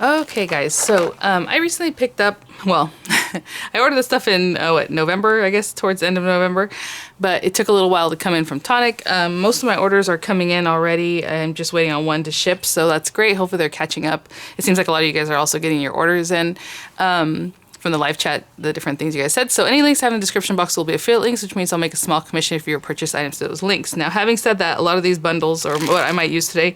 Okay guys, so I recently picked up, well, I ordered this stuff in, November, I guess, towards the end of November, but it took a little while to come in from Tonic. Most of my orders are coming in already. I'm just waiting on one to ship, so that's great. Hopefully they're catching up. It seems like a lot of you guys are also getting your orders in from the live chat, the different things you guys said. So any links I have in the description box will be affiliate links, which means I'll make a small commission if you purchase items to those links. Now, having said that, a lot of these bundles, or what I might use today,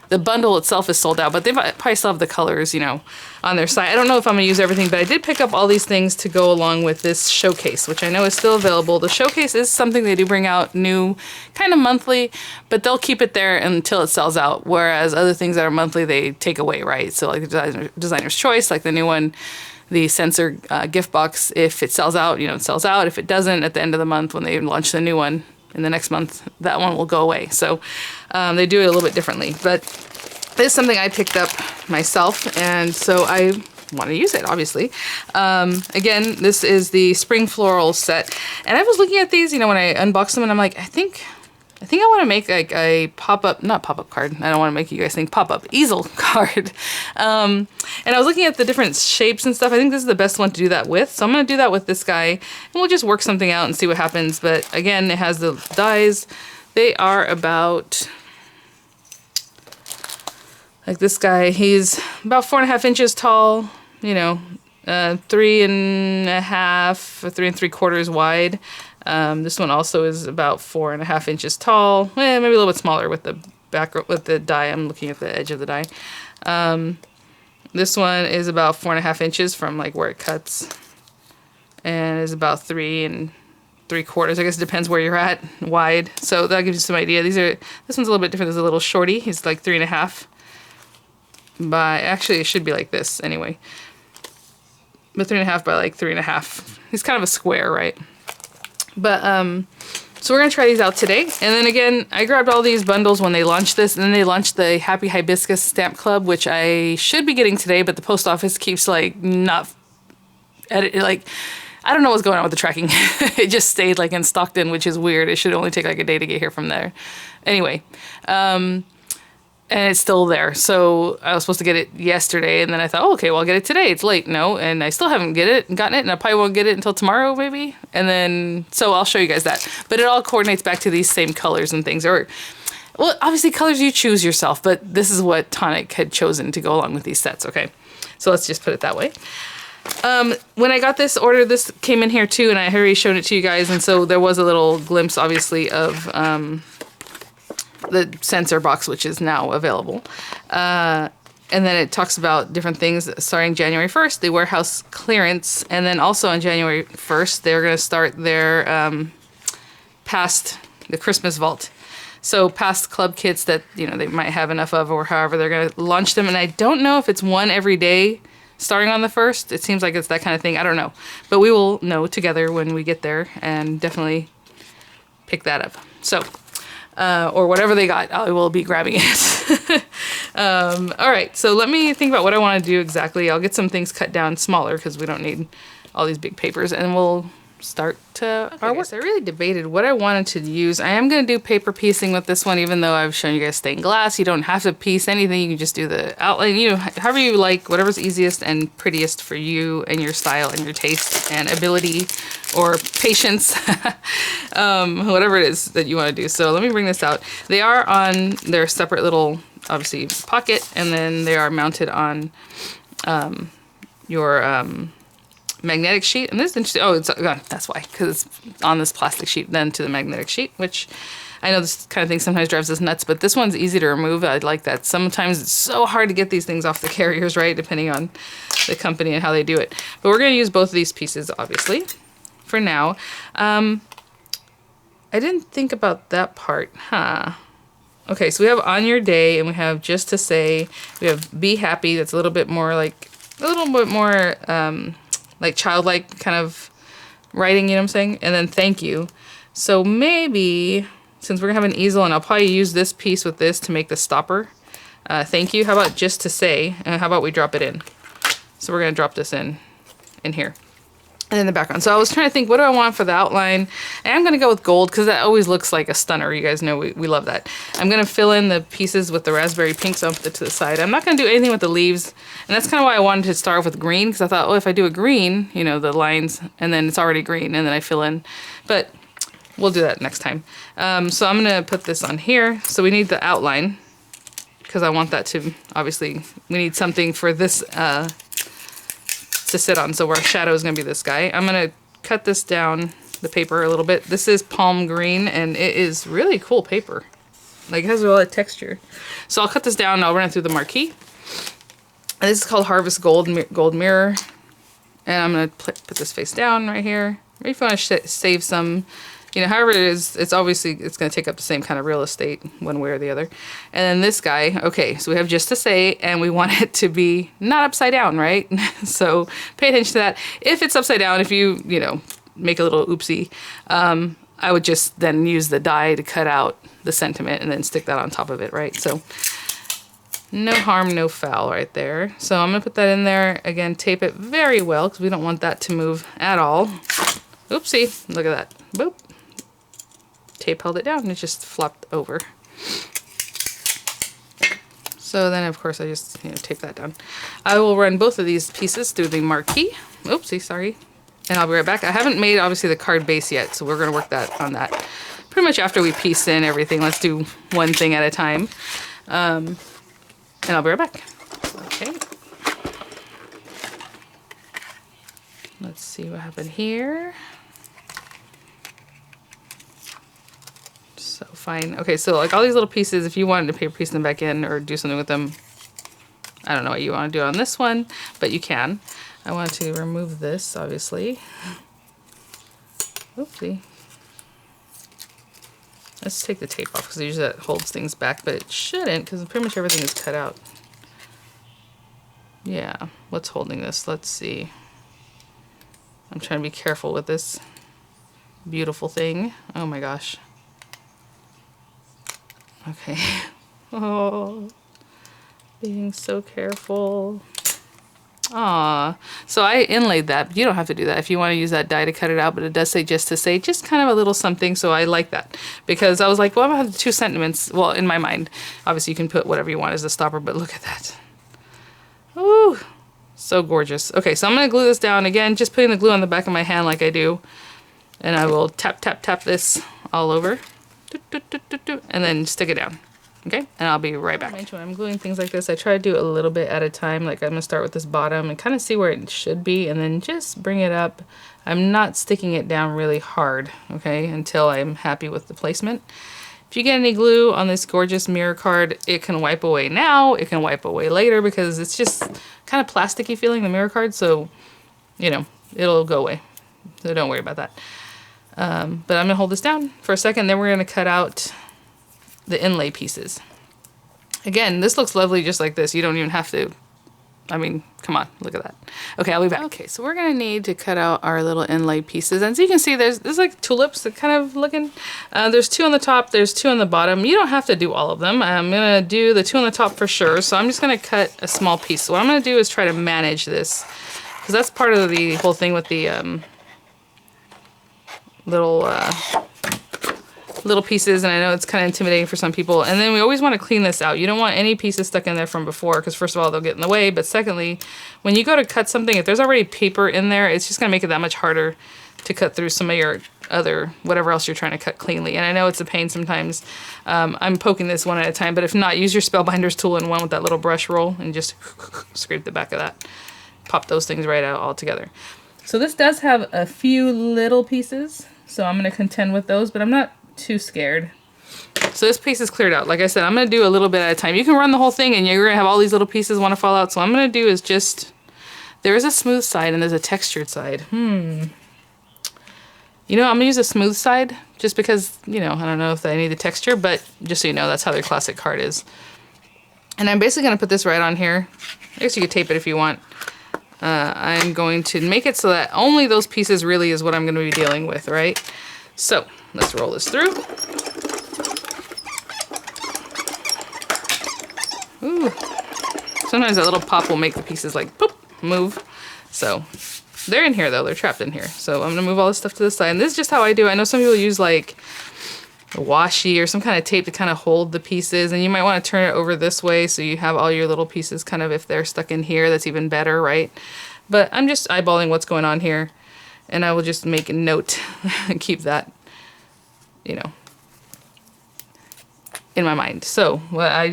the bundle itself is sold out, but they probably still have the colors, you know, on their site. I don't know if I'm going to use everything, but I did pick up all these things to go along with this showcase, which I know is still available. The showcase is something they do bring out new kind of monthly, but they'll keep it there until it sells out, whereas other things that are monthly, they take away, right? So like the designer's choice, like the new one, the sensor gift box, if it sells out, you know, it sells out. If it doesn't, at the end of the month when they launch the new one, in the next month, that one will go away. So they do it a little bit differently, but this is something I picked up myself, and so I want to use it, obviously. Again, this is the Spring Floral set, and I was looking at these, you know, when I unboxed them, and I'm like, I think I want to make like a not pop-up card. I don't want to make you guys think pop-up, easel card. And I was looking at the different shapes and stuff. I think this is the best one to do that with. So I'm going to do that with this guy, and we'll just work something out and see what happens. But again, it has the dies. They are about, like this guy, he's about 4.5 inches tall, you know, 3.5 or 3 3/4 wide. This one also is about 4.5 inches tall, maybe a little bit smaller with the die. I'm looking at the edge of the die. This one is about 4.5 inches from like where it cuts, and is about 3 3/4. I guess it depends where you're at, wide. So that gives you some idea. This one's a little bit different. There's a little shorty. He's like 3.5 by, actually it should be like this anyway, but 3.5 by like 3.5. He's kind of a square, right? But, so we're going to try these out today. And then again, I grabbed all these bundles when they launched this, and then they launched the Happy Hibiscus stamp club, which I should be getting today, but the post office keeps like not, like, I don't know what's going on with the tracking. It just stayed like in Stockton, which is weird. It should only take like a day to get here from there. Anyway, and it's still there. So I was supposed to get it yesterday, and then I thought, oh, okay, well, I'll get it today. It's late. No, and I still haven't gotten it, and I probably won't get it until tomorrow, maybe. And then, so I'll show you guys that. But it all coordinates back to these same colors and things. Or, well, obviously colors you choose yourself, but this is what Tonic had chosen to go along with these sets, okay? So let's just put it that way. When I got this order, this came in here too, and I already showed it to you guys, and so there was a little glimpse, obviously, of the sensor box, which is now available. And then it talks about different things starting January 1st, the warehouse clearance, and then also on January 1st, they're going to start their past the Christmas vault. So past club kits that, you know, they might have enough of, or however they're going to launch them. And I don't know if it's one every day starting on the 1st. It seems like it's that kind of thing. I don't know. But we will know together when we get there, and definitely pick that up. So, or whatever they got, I will be grabbing it. All right, so let me think about what I want to do exactly. I'll get some things cut down smaller because we don't need all these big papers, and we'll start our work. So I really debated what I wanted to use. I am going to do paper piecing with this one, even though I've shown you guys stained glass. You don't have to piece anything. You can just do the outline, you know, however you like, whatever's easiest and prettiest for you and your style and your taste and ability or patience, whatever it is that you want to do. So let me bring this out. They are on their separate little, obviously, pocket, and then they are mounted on your magnetic sheet. And this is interesting. Oh, it's that's why, because it's on this plastic sheet then to the magnetic sheet, which I know this kind of thing sometimes drives us nuts, but this one's easy to remove. I like that. Sometimes it's so hard to get these things off the carriers, right, depending on the company and how they do it. But we're going to use both of these pieces, obviously, for now. I didn't think about that part, huh? Okay, so we have On Your Day, and we have Just to Say. We have Be Happy. That's a little bit more like childlike kind of writing, you know what I'm saying? And then Thank You. So maybe, since we're gonna have an easel, and I'll probably use this piece with this to make the stopper. Thank You. How about Just to Say? And how about we drop it in? So we're gonna drop this in here. And and in the background. So I was trying to think, what do I want for the outline? And I'm going to go with gold because that always looks like a stunner. You guys know we love that. I'm going to fill in the pieces with the raspberry pink, so I'll put it to the side. I'm not going to do anything with the leaves. And that's kind of why I wanted to start off with green, because I thought, oh, if I do a green, you know, the lines, and then it's already green, and then I fill in. But we'll do that next time. So I'm going to put this on here. So we need the outline, because I want that to, obviously, we need something for this to sit on. So our shadow is going to be this guy. I'm going to cut this down, the paper, a little bit. This is palm green, and it is really cool paper. Like, it has a lot of texture. So I'll cut this down, and I'll run it through the marquee. And this is called Harvest Gold Mirror. And I'm going to put this face down right here. Maybe if you want to save some, you know, however it is, it's obviously, it's going to take up the same kind of real estate one way or the other. And then this guy, okay, so we have just to say, and we want it to be not upside down, right? So pay attention to that. If it's upside down, if you know, make a little oopsie, I would just then use the die to cut out the sentiment and then stick that on top of it, right? So no harm, no foul right there. So I'm going to put that in there. Again, tape it very well because we don't want that to move at all. Oopsie, look at that. Boop. Tape held it down and it just flopped over. So then of course I just, you know, tape that down. I will run both of these pieces through the marquee. Oopsie, sorry. And I'll be right back. I haven't made obviously the card base yet, so we're gonna work that on that pretty much after we piece in everything. Let's do one thing at a time. And I'll be right back. Okay. Let's see what happened here. So fine. Okay, so like all these little pieces, if you wanted to paper piece them back in or do something with them, I don't know what you want to do on this one, but you can. I want to remove this, obviously. Oopsie. Let's take the tape off because usually that holds things back, but it shouldn't because pretty much everything is cut out. Yeah, what's holding this? Let's see. I'm trying to be careful with this beautiful thing. Oh my gosh. Okay. Oh, being so careful. Aw. So I inlaid that. You don't have to do that if you want to use that die to cut it out, but it does say just to say, just kind of a little something. So I like that because I was like, well, I'm going to have two sentiments. Well, in my mind, obviously you can put whatever you want as a stopper, but look at that. Ooh, so gorgeous. Okay, so I'm going to glue this down again, just putting the glue on the back of my hand like I do. And I will tap, tap, tap this all over. And then stick it down. Okay, and I'll be right back. When I'm gluing things like this, I try to do a little bit at a time. Like I'm gonna start with this bottom and kind of see where it should be and then just bring it up. I'm not sticking it down really hard, okay, until I'm happy with the placement. If you get any glue on this gorgeous mirror card, it can wipe away now, it can wipe away later because it's just kind of plasticky feeling, the mirror card, so, you know, it'll go away. So don't worry about that. But I'm gonna hold this down for a second, then we're gonna cut out the inlay pieces. Again, this looks lovely just like this. You don't even have to, I mean, come on, look at that. Okay, I'll be back. Okay, so we're gonna need to cut out our little inlay pieces. And so you can see there's like tulips that kind of looking, there's two on the top, there's two on the bottom. You don't have to do all of them. I'm gonna do the two on the top for sure. So I'm just gonna cut a small piece. So what I'm gonna do is try to manage this because that's part of the whole thing with the little pieces, and I know it's kind of intimidating for some people. And then we always want to clean this out. You don't want any pieces stuck in there from before because first of all, they'll get in the way. But secondly, when you go to cut something, if there's already paper in there, it's just going to make it that much harder to cut through some of your other, whatever else you're trying to cut cleanly. And I know it's a pain sometimes. I'm poking this one at a time, but if not, use your Spellbinder's tool and one with that little brush roll and just scrape the back of that. Pop those things right out all together. So this does have a few little pieces, so I'm going to contend with those, but I'm not too scared. So this piece is cleared out. Like I said, I'm going to do a little bit at a time. You can run the whole thing and you're going to have all these little pieces want to fall out. So what I'm going to do is just, there is a smooth side and there's a textured side. You know, I'm going to use a smooth side just because, you know, I don't know if I need the texture, but just so you know, that's how their classic card is. And I'm basically going to put this right on here. I guess you could tape it if you want. I'm going to make it so that only those pieces really is what I'm going to be dealing with, right? So let's roll this through. Ooh. Sometimes that little pop will make the pieces like, boop, move. So They're in here though, they're trapped in here. So I'm gonna move all this stuff to the side. And this is just how I do it. I know some people use like a washi or some kind of tape to kind of hold the pieces, and you might want to turn it over this way so you have all your little pieces kind of, if they're stuck in here, that's even better, right? But I'm just eyeballing what's going on here, and I will just make a note and keep that, you know, in my mind. So what I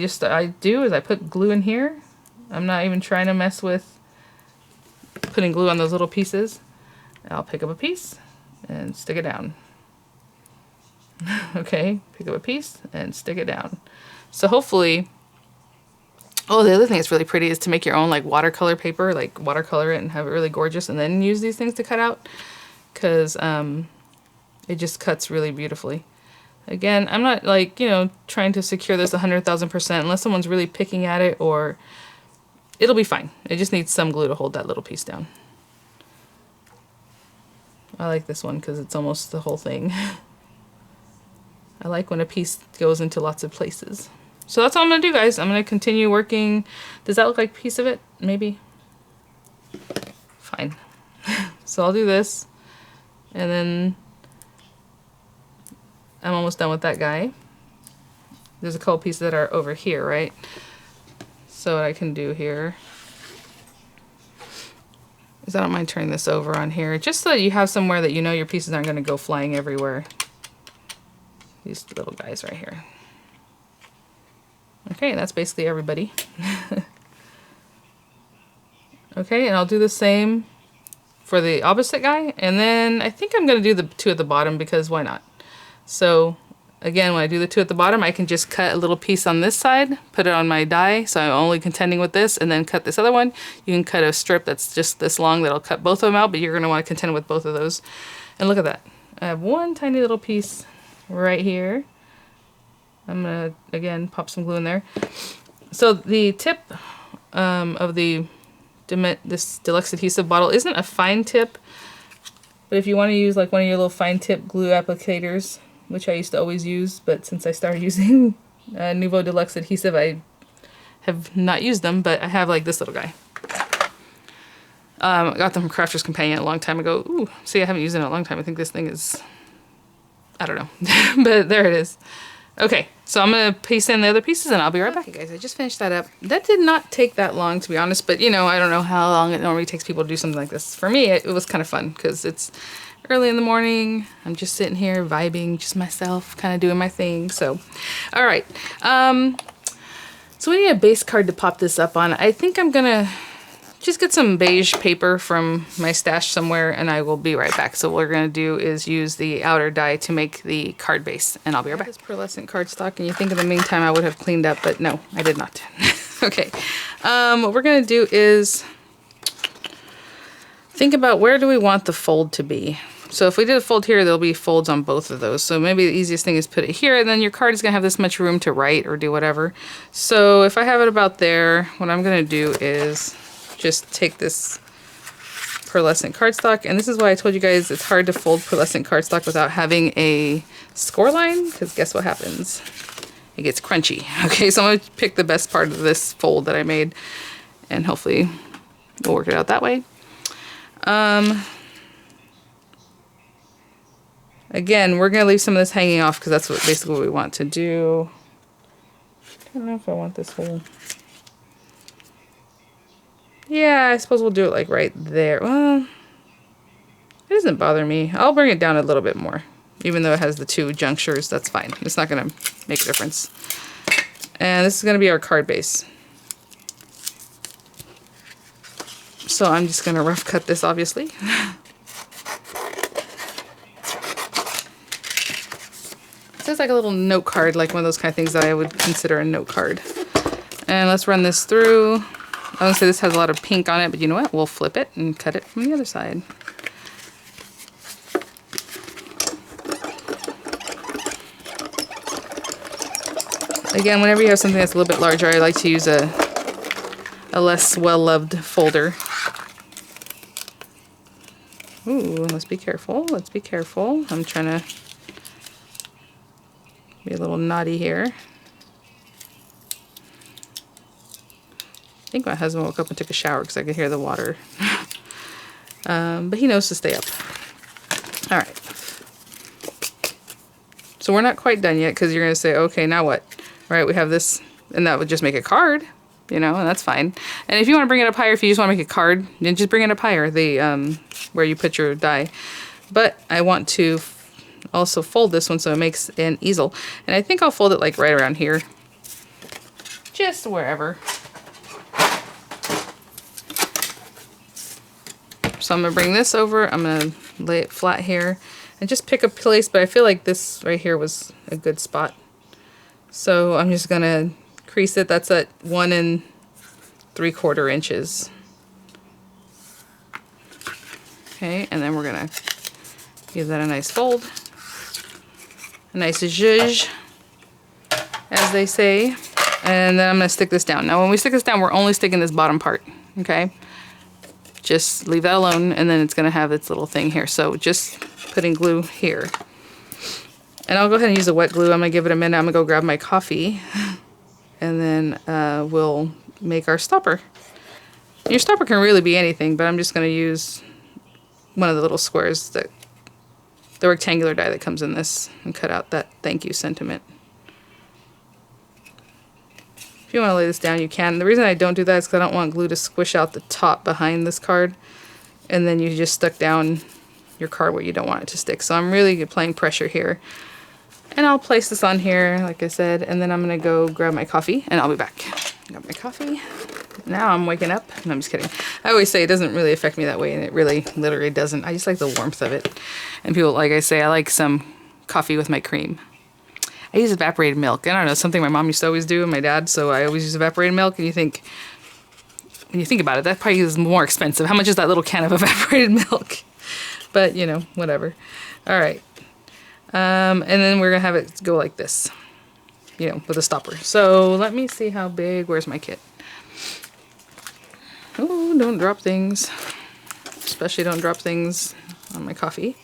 do is I put glue in here. I'm not even trying to mess with putting glue on those little pieces. I'll pick up a piece and stick it down. Okay, pick up a piece and stick it down. So hopefully, oh, the other thing that's really pretty is to make your own like watercolor paper, like watercolor it and have it really gorgeous, and then use these things to cut out, because it just cuts really beautifully. Again, I'm not like, you know, trying to secure this 100,000% unless someone's really picking at it, or it'll be fine. It just needs some glue to hold that little piece down. I like this one because it's almost the whole thing. I like when a piece goes into lots of places. So that's all I'm going to do, guys. I'm going to continue working. Does that look like a piece of it? Maybe. Fine. So I'll do this. And then I'm almost done with that guy. There's a couple pieces that are over here, right? So what I can do here is I don't mind turning this over on here, just so that you have somewhere that you know your pieces aren't going to go flying everywhere. These little guys right here. Okay, that's basically everybody. Okay, and I'll do the same for the opposite guy, and then I think I'm going to do the two at the bottom, because why not? So again, when I do the two at the bottom, I can just cut a little piece on this side, put it on my die, so I'm only contending with this, and then cut this other one. You can cut a strip that's just this long that'll cut both of them out, but you're going to want to contend with both of those. And look at that. I have one tiny little piece right here. I'm going to, again, pop some glue in there. So the tip of this deluxe adhesive bottle isn't a fine tip, but if you want to use like one of your little fine tip glue applicators, which I used to always use, but since I started using Nuvo Deluxe adhesive, I have not used them, but I have like this little guy. I got them from Crafter's Companion a long time ago. Ooh, see, I haven't used it in a long time. I think this thing is, I don't know, but there it is. Okay, so I'm going to piece in the other pieces and I'll be right back. Okay, guys, I just finished that up. That did not take that long, to be honest, but you know, I don't know how long it normally takes people to do something like this. For me, it was kind of fun because it's early in the morning. I'm just sitting here vibing, just myself, kind of doing my thing. So, all right. So we need a base card to pop this up on. I think I'm going to just get some beige paper from my stash somewhere, and I will be right back. So what we're going to do is use the outer die to make the card base, and I'll be right back. This pearlescent cardstock, and you think in the meantime I would have cleaned up, but no, I did not. Okay, what we're going to do is think about where do we want the fold to be. So if we did a fold here, there'll be folds on both of those. So maybe the easiest thing is put it here, and then your card is going to have this much room to write or do whatever. So if I have it about there, what I'm going to do is just take this pearlescent cardstock, and this is why I told you guys it's hard to fold pearlescent cardstock without having a score line, because guess what happens? It gets crunchy. Okay, so I'm going to pick the best part of this fold that I made, and hopefully we'll work it out that way. Again, we're going to leave some of this hanging off because that's basically what we want to do. I don't know if I want this whole... Yeah, I suppose we'll do it like right there. Well, it doesn't bother me. I'll bring it down a little bit more. Even though it has the two junctures, that's fine. It's not going to make a difference. And this is going to be our card base. So I'm just going to rough cut this, obviously. This is like a little note card, like one of those kind of things that I would consider a note card. And let's run this through. I would say this has a lot of pink on it, but you know what? We'll flip it and cut it from the other side. Again, whenever you have something that's a little bit larger, I like to use a less well-loved folder. Ooh, let's be careful. Let's be careful. I'm trying to be a little naughty here. I think my husband woke up and took a shower because I could hear the water. But he knows to stay up. All right. So we're not quite done yet because you're going to say, okay, now what? Right, we have this, and that would just make a card, you know, and that's fine. And if you want to bring it up higher, if you just want to make a card, then just bring it up higher, the where you put your die. But I want to also fold this one so it makes an easel. And I think I'll fold it like right around here. Just wherever. So I'm going to bring this over, I'm going to lay it flat here, and just pick a place, but I feel like this right here was a good spot. So I'm just going to crease it. That's at 1 3/4 inches. Okay, and then we're going to give that a nice fold. A nice zhuzh, as they say. And then I'm going to stick this down. Now when we stick this down, we're only sticking this bottom part, okay? Just leave that alone, and then it's going to have its little thing here. So just putting glue here. And I'll go ahead and use a wet glue. I'm going to give it a minute. I'm going to go grab my coffee. And then we'll make our stopper. Your stopper can really be anything, but I'm just going to use one of the little squares, that the rectangular die that comes in this, and cut out that thank you sentiment. If you want to lay this down, you can. The reason I don't do that is because I don't want glue to squish out the top behind this card, and then you just stuck down your card where you don't want it to stick. So I'm really applying pressure here. And I'll place this on here, like I said, and then I'm going to go grab my coffee, and I'll be back. Got my coffee. Now I'm waking up. No, I'm just kidding. I always say it doesn't really affect me that way, and it really, literally doesn't. I just like the warmth of it. And people, like I say, I like some coffee with my cream. I use evaporated milk. I don't know, something my mom used to always do and my dad, so I always use evaporated milk. And you think, when you think about it, that probably is more expensive. How much is that little can of evaporated milk? But, you know, whatever. All right. And then we're going to have it go like this, you know, with a stopper. So let me see how big. Where's my kit? Oh, don't drop things. Especially don't drop things on my coffee.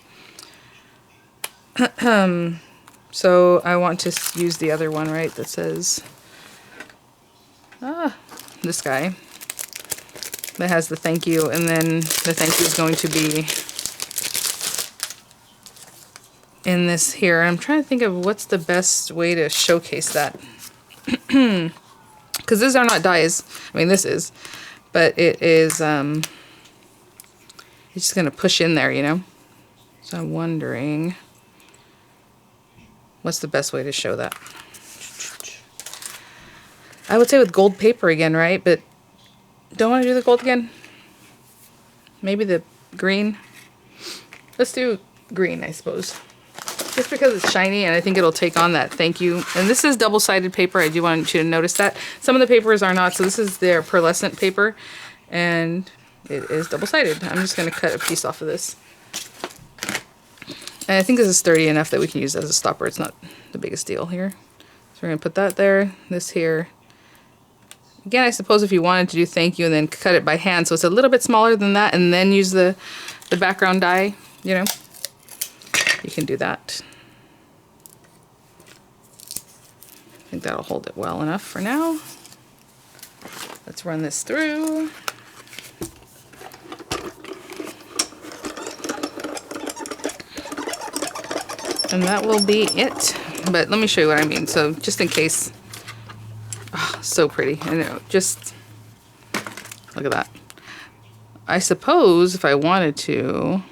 So I want to use the other one, right, that says, this guy, that has the thank you, and then the thank you is going to be in this here. I'm trying to think of what's the best way to showcase that. Because these are not dies. I mean, this is, but it is, it's just going to push in there, you know? So I'm wondering, what's the best way to show that? I would say with gold paper again, right? But don't want to do the gold again? Maybe the green? Let's do green, I suppose. Just because it's shiny and I think it'll take on that thank you. And this is double-sided paper. I do want you to notice that. Some of the papers are not, so this is their pearlescent paper. And it is double-sided. I'm just going to cut a piece off of this. And I think this is sturdy enough that we can use it as a stopper. It's not the biggest deal here. So we're going to put that there, this here. Again, I suppose if you wanted to do thank you and then cut it by hand, so it's a little bit smaller than that, and then use the background die, you know, you can do that. I think that'll hold it well enough for now. Let's run this through. And that will be it. But let me show you what I mean. So just in case. Oh, so pretty. I know. Just look at that. I suppose if I wanted to,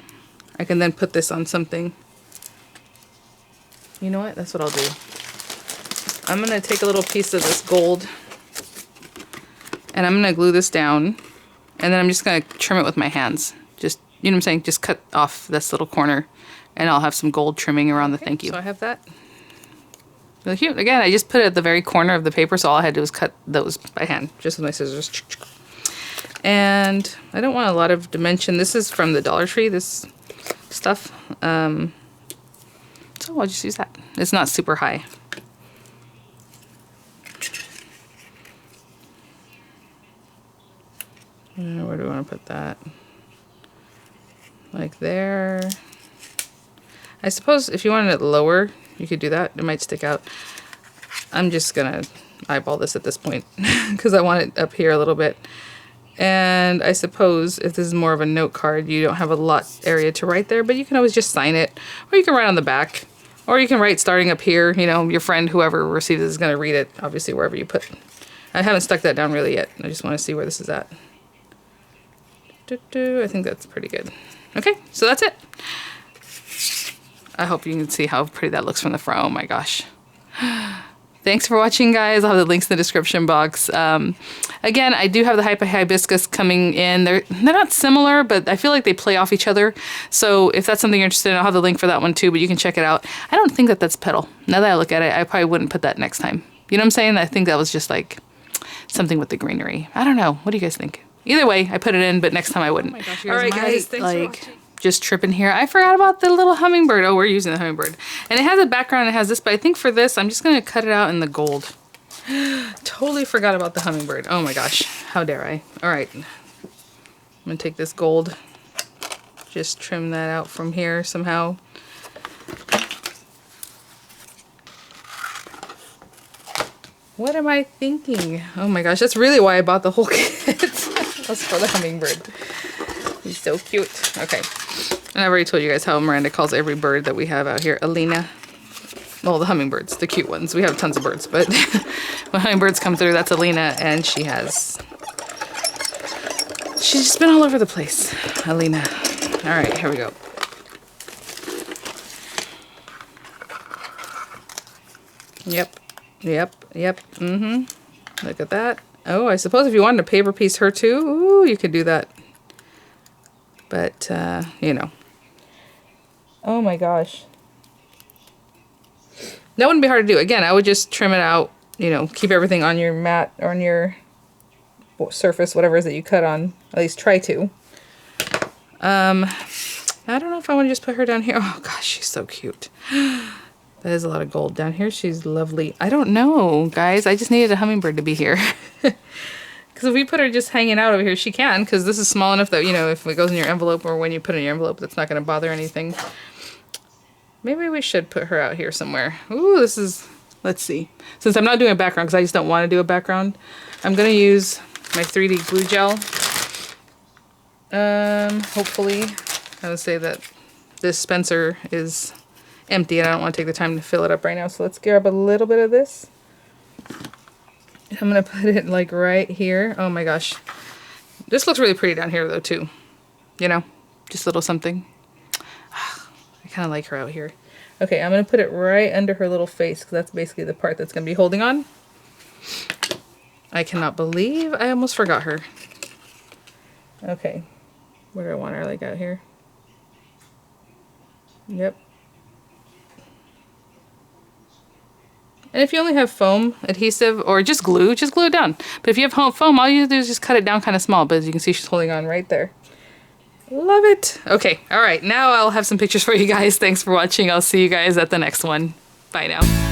I can then put this on something. You know what? That's what I'll do. I'm going to take a little piece of this gold and I'm going to glue this down, and then I'm just going to trim it with my hands. Just, you know what I'm saying? Just cut off this little corner. And I'll have some gold trimming around the thank you. So I have that. Really cute. Again, I just put it at the very corner of the paper, so all I had to do was cut those by hand, just with my scissors. And I don't want a lot of dimension. This is from the Dollar Tree, this stuff. So I'll just use that. It's not super high. Where do I want to put that? Like there. I suppose if you wanted it lower, you could do that. It might stick out. I'm just going to eyeball this at this point because I want it up here a little bit. And I suppose if this is more of a note card, you don't have a lot area to write there, but you can always just sign it, or you can write on the back, or you can write starting up here. You know, your friend, whoever receives this, is going to read it, obviously, wherever you put. I haven't stuck that down really yet. I just want to see where this is at. I think that's pretty good. Okay, so that's it. I hope you can see how pretty that looks from the front. Oh my gosh. Thanks for watching, guys. I'll have the links in the description box. Again, I do have the Hibiscus coming in. They're not similar, but I feel like they play off each other. So if that's something you're interested in, I'll have the link for that one too, but you can check it out. I don't think that that's petal. Now that I look at it, I probably wouldn't put that next time. You know what I'm saying? I think that was just like something with the greenery. I don't know. What do you guys think? Either way, I put it in, but next time I wouldn't. Oh my gosh, all right, guys. Thanks for watching. Just tripping here. I forgot about the little hummingbird. Oh, we're using the hummingbird. And it has a background, it has this, but I think for this, I'm just going to cut it out in the gold. Totally forgot about the hummingbird. Oh my gosh. How dare I? All right. I'm going to take this gold. Just trim that out from here somehow. What am I thinking? Oh my gosh. That's really why I bought the whole kit. That's for the hummingbird. He's so cute. Okay. And I've already told you guys how Miranda calls every bird that we have out here Alina. Well, the hummingbirds, the cute ones. We have tons of birds, but when hummingbirds come through, that's Alina, and she's just been all over the place. Alina. All right, here we go. Yep. Look at that. Oh, I suppose if you wanted to paper piece her too, ooh, you could do that. But, you know. Oh my gosh. That wouldn't be hard to do. Again, I would just trim it out, you know, keep everything on your mat or on your surface, whatever it is that you cut on. At least try to. I don't know if I want to just put her down here. Oh gosh, she's so cute. That is a lot of gold down here. She's lovely. I don't know, guys. I just needed a hummingbird to be here. Because if we put her just hanging out over here, she can, because this is small enough that, you know, if it goes in your envelope or when you put it in your envelope, that's not going to bother anything. Maybe we should put her out here somewhere. Ooh, this is, let's see. Since I'm not doing a background, because I just don't want to do a background, I'm going to use my 3D glue gel. Hopefully, I would say that this dispenser is empty and I don't want to take the time to fill it up right now. So let's grab a little bit of this. I'm going to put it like right here. Oh my gosh. This looks really pretty down here though too. You know, just a little something. I kind of like her out here. Okay, I'm going to put it right under her little face because that's basically the part that's going to be holding on. I cannot believe I almost forgot her. Okay, where do I want her, like out here? Yep. And if you only have foam adhesive or just glue it down. But if you have foam, all you do is just cut it down kind of small. But as you can see, she's holding on right there. Love it. Okay, all right. Now I'll have some pictures for you guys. Thanks for watching. I'll see you guys at the next one. Bye now.